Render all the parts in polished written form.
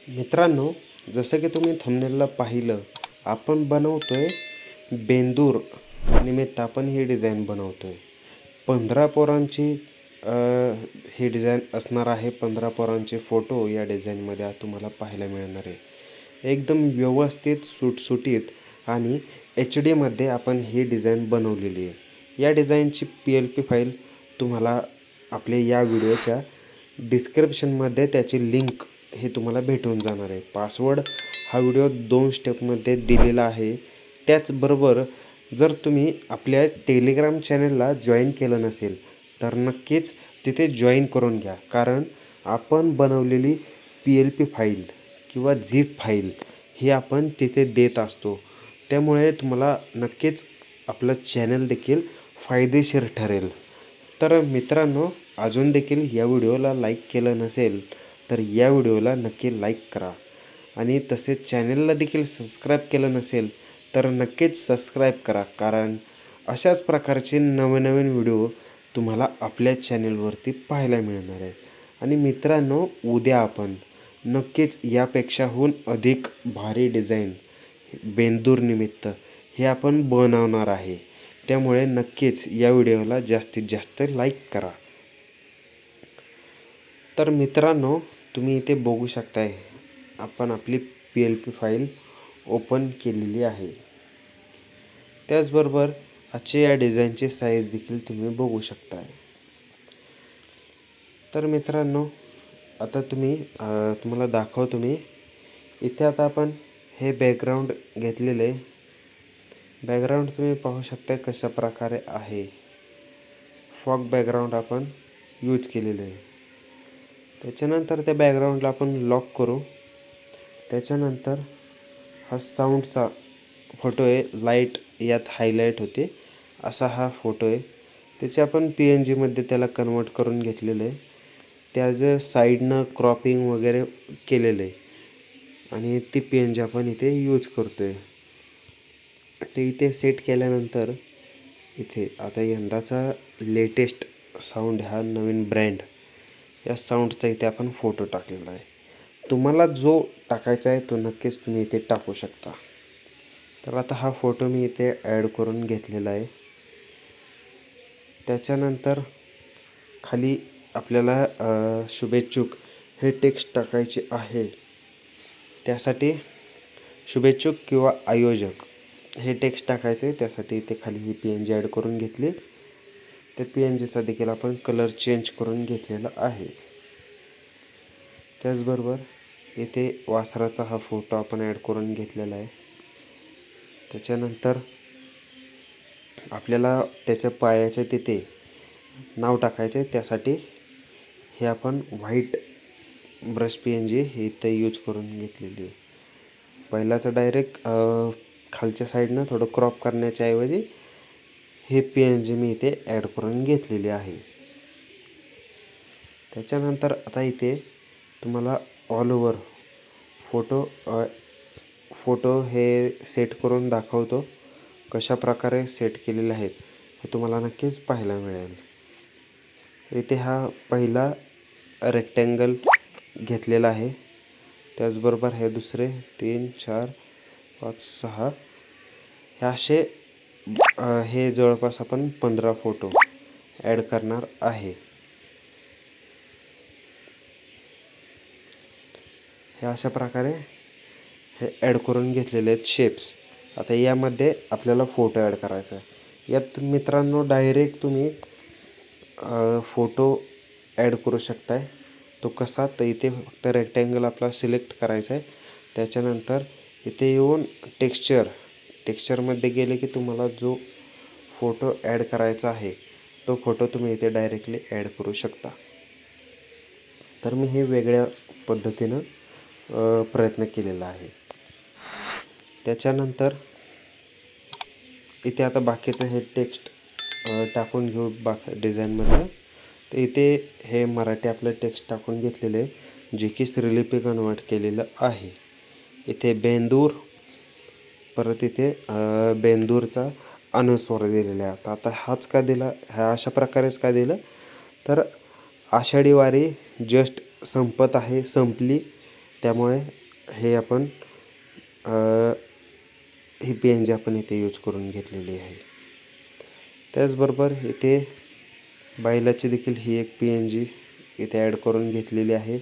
मित्रांनो, जसं की तुम्ही थंबनेलला पाहिलं, आपण बनवतोय बेंदूर निमित्त आपण ही डिझाईन बनवतोय. 15 पोरांची ही डिझाईन असणार आहे. 15 पोरांचे फोटो या डिझाईनमध्ये तुम्हाला पाहायला मिळणार आहे. एकदम व्यवस्थित सुटसुटीत आणि HD मध्ये आपण ही डिझाईन बनवलेली आहे. या डिझाईनची PLP फाईल तुम्हाला आपल्या या व्हिडिओच्या डिस्क्रिप्शनमध्ये त्याची लिंक हे तुम्हाला भेटून जाणार आहे. पासवर्ड हा व्हिडिओ 2 स्टेपमध्ये दिलेला आहे. त्याचबरोबर जर तुम्ही आपल्या टेलिग्राम चॅनलला जॉईन केलं नसेल तर नक्कीच तिथे जॉईन करून घ्या, कारण आपण बनवलेली PLP फाईल किंवा झिप फाईल ही आपण तिथे देत असतो. त्यामुळे तुम्हाला नक्कीच आपलं चॅनल देखील फायदेशीर ठरेल. तर मित्रांनो, अजून देखील या व्हिडिओला लाईक केलं नसेल तर या व्हिडिओला नक्की लाईक करा आणि तसेच चॅनलला देखील सबस्क्राईब केलं नसेल तर नक्कीच सबस्क्राईब करा, कारण अशाच प्रकारचे नवनवीन व्हिडिओ तुम्हाला आपल्या चॅनलवरती पाहायला मिळणार आहेत. आणि मित्रांनो, उद्या आपण नक्कीच यापेक्षाहून अधिक भारी डिझाईन बेंदूर निमित्त हे आपण बनवणार आहे. त्यामुळे नक्कीच या व्हिडिओला जास्तीत जास्त लाईक करा. तर मित्रांनो, तुम्ही इथे बघू शकताय, आपण आपली PLP फाईल ओपन केलेली आहे. त्याचबरोबर आजच्या या डिझाईनची साईज देखील तुम्ही बघू शकताय. तर मित्रांनो, आता तुम्हाला दाखवतो मी. इथे आता आपण हे बॅकग्राऊंड घेतलेले. बॅकग्राऊंड तुम्ही पाहू शकता कशा प्रकारे आहे. फॉग बॅकग्राऊंड आपण यूज केलेले आहे. त्याच्यानंतर त्या बॅकग्राऊंडला आपण लॉक करू. त्याच्यानंतर हा साऊंडचा फोटो आहे, लाईट यात हायलाईट होते असा हा फोटो आहे. त्याचे आपण PNGमध्ये त्याला कन्वर्ट करून घेतलेलं आहे. त्याचं साईडनं क्रॉपिंग वगैरे केलेलं आहे आणि ती PNG आपण इथे यूज करतो आहे. ते इथे सेट केल्यानंतर इथे आता यंदाचा लेटेस्ट साऊंड हा नवीन ब्रँड या साऊंडचा इथे आपण फोटो टाकलेला आहे. तुम्हाला जो टाकायचा आहे तो नक्कीच तुम्ही इथे टाकू शकता. तर आता हा फोटो मी इथे ॲड करून घेतलेला आहे. त्याच्यानंतर खाली आपल्याला शुभेच्छुक हे टेक्स्ट टाकायचे आहे. त्यासाठी शुभेच्छुक किंवा आयोजक हे टेक्स्ट टाकायचे आहे. त्यासाठी इथे खाली ही PNG ॲड करून घेतली. त्या PNGचा देखील आपण कलर चेंज करून घेतलेला आहे. त्याचबरोबर इथे वासराचा हा फोटो आपण ॲड करून घेतलेला आहे. त्याच्यानंतर आपल्याला त्याच्या पायाच्या तिथे नाव टाकायचे आहे. त्यासाठी हे आपण व्हाईट ब्रश PNG हे इथे यूज करून घेतलेली आहे. पहिलाचं डायरेक्ट खालच्या साईडनं थोडं क्रॉप करण्याच्या ऐवजी हे PNG मी इथे ॲड करून घेतलेली आहे. त्याच्यानंतर आता इथे तुम्हाला ऑल ओव्हर फोटो हे सेट करून दाखवतो. कशा प्रकारे सेट केलेले आहेत हे तुम्हाला नक्कीच पाहायला मिळेल. इथे हा पहिला रेक्टँगल घेतलेला आहे. त्याचबरोबर हे दुसरे 3 4 5 6 हे असे हे जवळपास आपण 15 फोटो ॲड करणार आहे. हे अशा प्रकारे हे ॲड करून घेतलेले आहेत शेप्स. आता यामध्ये आपल्याला फोटो ॲड करायचा आहे. यात मित्रांनो डायरेक्ट तुम्ही फोटो ॲड करू शकताय. तो कसा, तर इथे फक्त रेक्टँगल आपला सिलेक्ट करायचा आहे. त्याच्यानंतर इथे येऊन टेक्स्चरमध्ये गेले की तुम्हाला जो फोटो ॲड करायचा आहे तो फोटो तुम्ही इथे डायरेक्टली ॲड करू शकता. तर मी हे वेगळ्या पद्धतीनं प्रयत्न केलेला आहे. त्याच्यानंतर इथे आता बाकीचं हे टेक्स्ट टाकून घेऊ डिझाईनमध्ये. तर इथे हे मराठी आपलं टेक्स्ट टाकून घेतलेलं आहे, जे की श्रीलिपी कन्वर्ट केलेलं आहे. इथे बेंदूर, परत इथे बेंदूरचा अनुस्वार दिलेला आहे. आता हाच का दिला, ह्या अशा प्रकारेच का दिलं, तर आषाढी वारी जस्ट संपली त्यामुळे हे आपण ही PNG आपण इथे यूज करून घेतलेली आहे. त्याचबरोबर इथे बैलाची देखील ही एक PNG इथे ॲड करून घेतलेली आहे.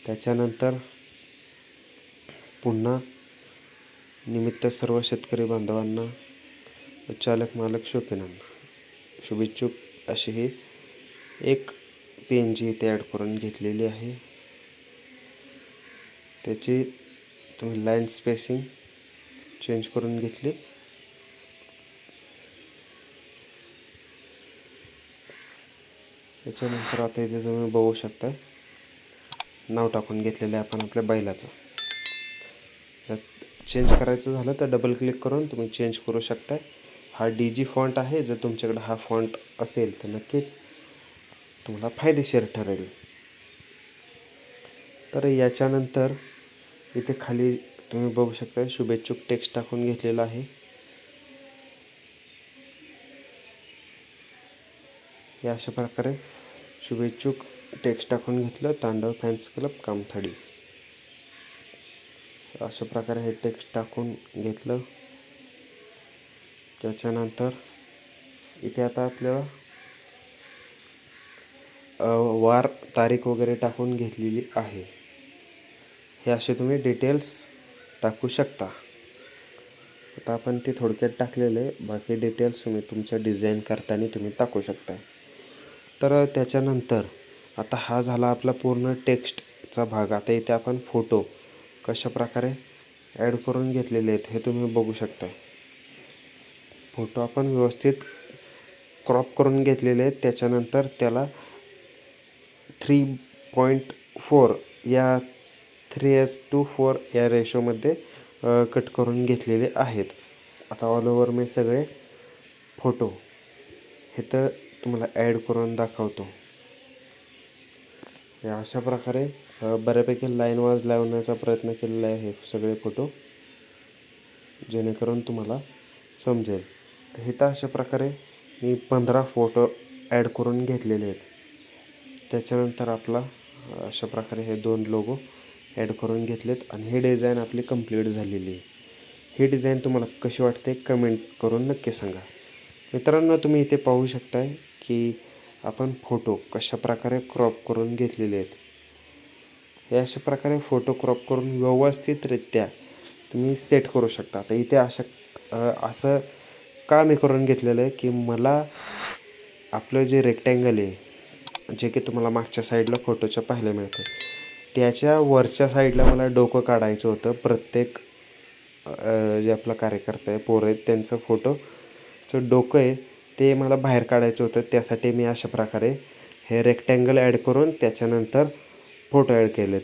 त्याच्यानंतर पुन्हा निमित्त सर्व शेतकरी बांधवांना, चालक मालक शौकीनांना शुभेच्छुक अशी ही एक PNG इथे ॲड करून घेतलेली आहे. त्याची तुम्ही लाईन स्पेसिंग चेंज करून घेतली. त्याच्यानंतर आता इथे तुम्ही बघू शकता नाव टाकून घेतलेलं आहे आपण आपल्या बैलाचं. चेंज करायचं झालं तर डबल क्लिक करून तुम्ही चेंज करू शकता. हा DG फॉन्ट आहे. जर तुमच्याकडे हा फॉन्ट असेल तर नक्कीच तुम्हाला फायदेशीर ठरेल. तर याच्यानंतर इथे खाली तुम्ही बघू शकता शुभेच्छुक टेक्स्ट टाकून घेतलेला आहे. या अशा प्रकारे शुभेच्छुक टेक्स्ट टाकून घेतलं. तांडव फॅन्स क्लब कामथडी अशा प्रकारे हे टेक्स्ट टाकून घेतलं. त्याच्यानंतर इथे आता आपल्याला वार तारीख वगैरे टाकून घेतलेली आहे. हे असे तुम्ही डिटेल्स टाकू शकता. आता आपण ते थोडक्यात टाकलेले, बाकी डिटेल्स तुम्ही तुमच्या डिझाईन करताना तुम्ही टाकू शकता. तर त्याच्यानंतर आता हा झाला आपला पूर्ण टेक्स्टचा भाग. आता इथे आपण फोटो कशा प्रकारे ॲड करून घेतलेले आहेत हे तुम्ही बघू शकता. फोटो आपण व्यवस्थित क्रॉप करून घेतलेले आहेत. त्याच्यानंतर त्याला 3.4 या 3:4 या रेशोमध्ये कट करून घेतलेले आहेत. आता ऑल ओव्हर मी सगळे फोटो हे तर तुम्हाला ॲड करून दाखवतो. या अशा प्रकारे बऱ्यापैकी लाईन वाज लावण्याचा प्रयत्न केलेला आहे सगळे फोटो, जेणेकरून तुम्हाला समजेल. तर हे तर अशा प्रकारे मी 15 फोटो ॲड करून घेतलेले आहेत. त्याच्यानंतर आपला अशा प्रकारे हे 2 लोगो ॲड करून घेतलेत आणि ही डिझाईन आपली कंप्लीट झालेली आहे. ही डिझाईन तुम्हाला कशी वाटते कमेंट करून नक्की सांगा. मित्रांनो, तुम्ही इथे पाहू शकताय की आपण फोटो कशा प्रकारे क्रॉप करून घेतलेले आहेत. हे अशा प्रकारे फोटो क्रॉप करून व्यवस्थितरित्या तुम्ही सेट करू शकता. तर इथे असं का मी करून घेतलेलं आहे की मला आपलं जे रेक्टँगल आहे, जे की तुम्हाला मागच्या साईडला फोटोच्या पाहायला मिळतं, त्याच्या वरच्या साईडला मला डोकं काढायचं होतं. प्रत्येक जे आपला कार्यकर्ता आहे, पोरं आहेत, त्यांचं फोटोचं डोकं आहे ते मला बाहेर काढायचं होतं. त्यासाठी मी अशा प्रकारे हे रेक्टँगल ॲड करून त्याच्यानंतर फोटो ॲड केलेत.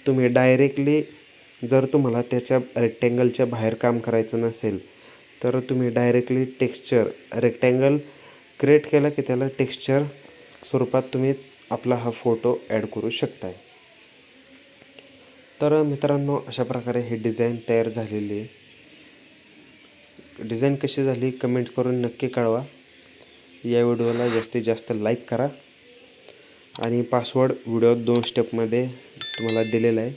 तुम्ही डायरेक्टली जर तुम्हाला त्याच्या रेक्टँगलच्या बाहेर काम करायचं नसेल तर तुम्ही डायरेक्टली टेक्स्चर रेक्टँगल क्रिएट केला की त्याला टेक्स्चर स्वरूपात तुम्ही आपला हा फोटो ॲड करू शकताय. तर मित्रांनो, अशा प्रकारे ही डिझाईन तयार झालेली आहे. डिझाईन कशी झाली कमेंट करून नक्की कळवा. या व्हिडिओला जास्तीत जास्त लाईक करा आणि पासवर्ड व्हिडिओ 2 स्टेपमध्ये तुम्हाला दिलेला आहे,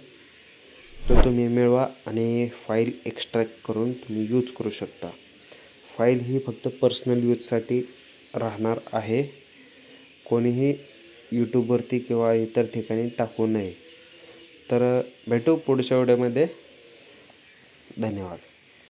तो तुम्ही मिळवा आणि फाईल एक्स्ट्रॅक्ट करून तुम्ही यूज करू शकता. फाईल ही फक्त पर्सनल यूजसाठी राहणार आहे. कोणीही यूट्यूबवरती किंवा इतर ठिकाणी टाकू नये. तर भेटू पुढच्या व्हिडिओमध्ये. धन्यवाद.